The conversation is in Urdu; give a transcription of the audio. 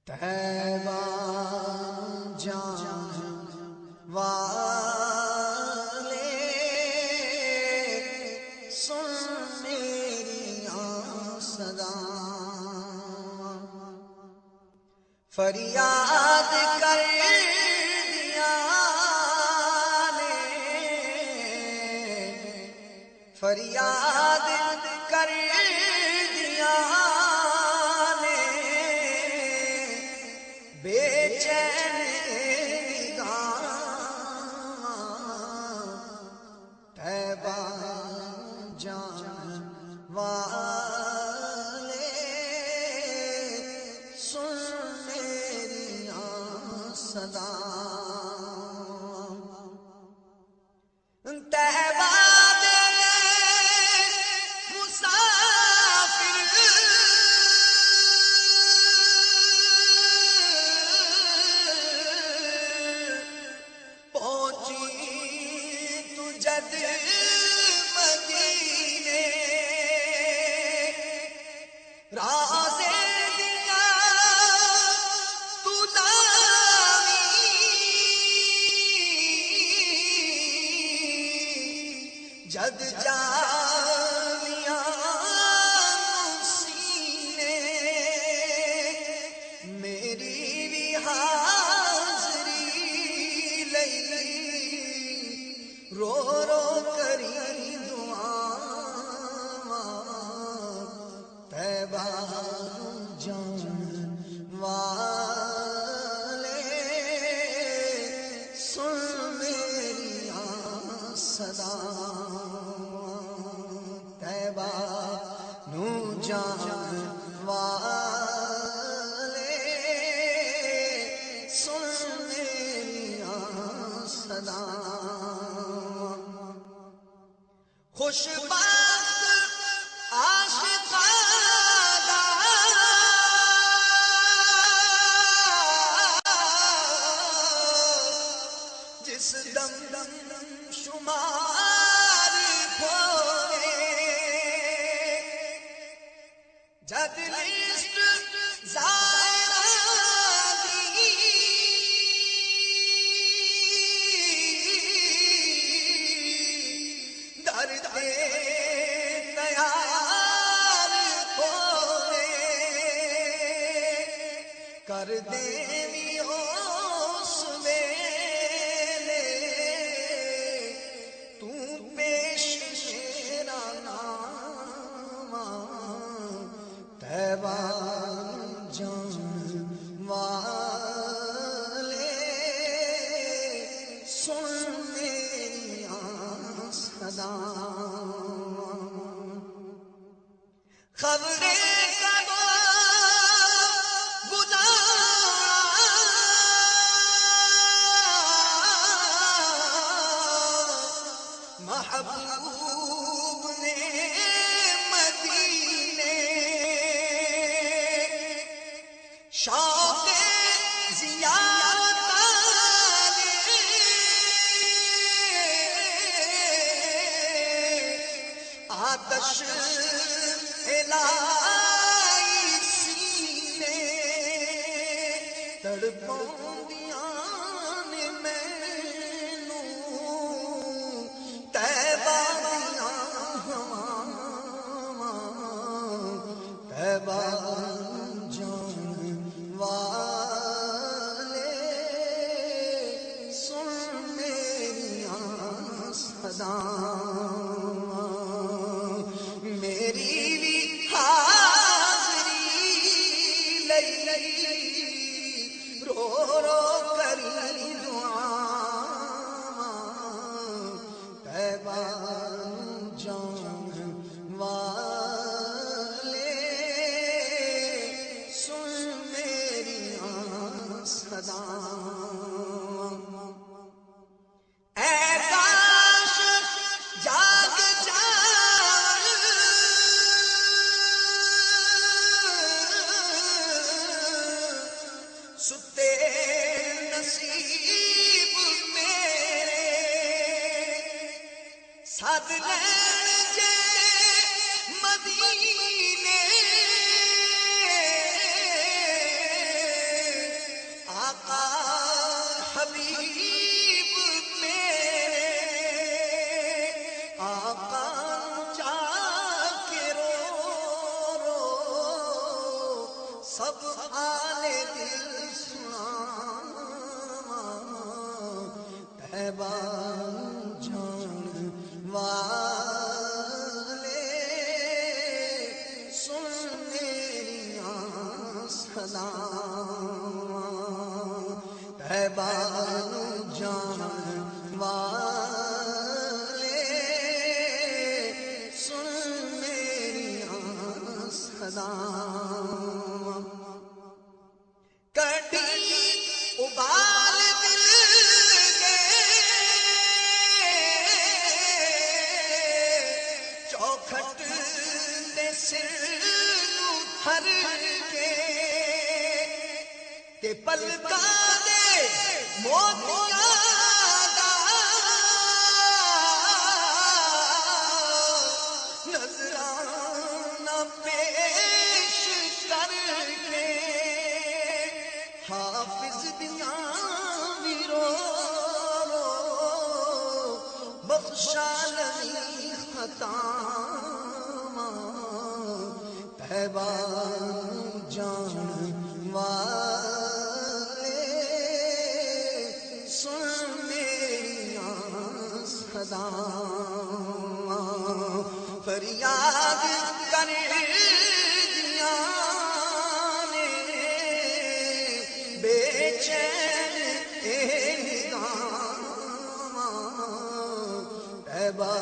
طیبہ جان والے سن میری صدا، فریاد کر دیا نے، فریاد کر دیا نے، بے چین نگاہ طیبہ جان والے سن میری صدا، طیبہ راز دیا تو داوی، جد جانیاں سینے، میری بھی حاضری لئی، رو رو کری طیبہ جان والے سن میری صدا، طیبہ جان والے سن میری صدا، خوش بخت عاشقاں جس دم دم شمار کھولے، جد لسٹ زائران دی، درد تیار کھولے، کر دے طیبہ جان والے سن میری صدا، خبریں کب گزار محبوب نے شوق زیارت آتش الہی سینے، تڑپاندیاں نے مینوں طیبہ دیاں ہواواں، طیبہ والے سن میری صدا، میری بھی حاضری لئی، رو رو کری دعا، طیبہ جان والے سن صدا، اے کاش جاگ جان ستے نصیب میرے، سد لین جے مدینے سب حال دل سناواں طیبہ جان والے سن میریاں صداواں طیبہ جان والے سن میریاں صداواں کٹی ابال دل کے چوکھٹ دے سر نو ہر کے تے پلکاں دے موتیاں دا نظرانہ پیش کر کے حافظ دیاں بھی رو رو بخشا لئی خطاواں طیبہ جان والے سن میریاں صداواں فریاد کر دیاں نے بے چین اے نگاواں طیبہ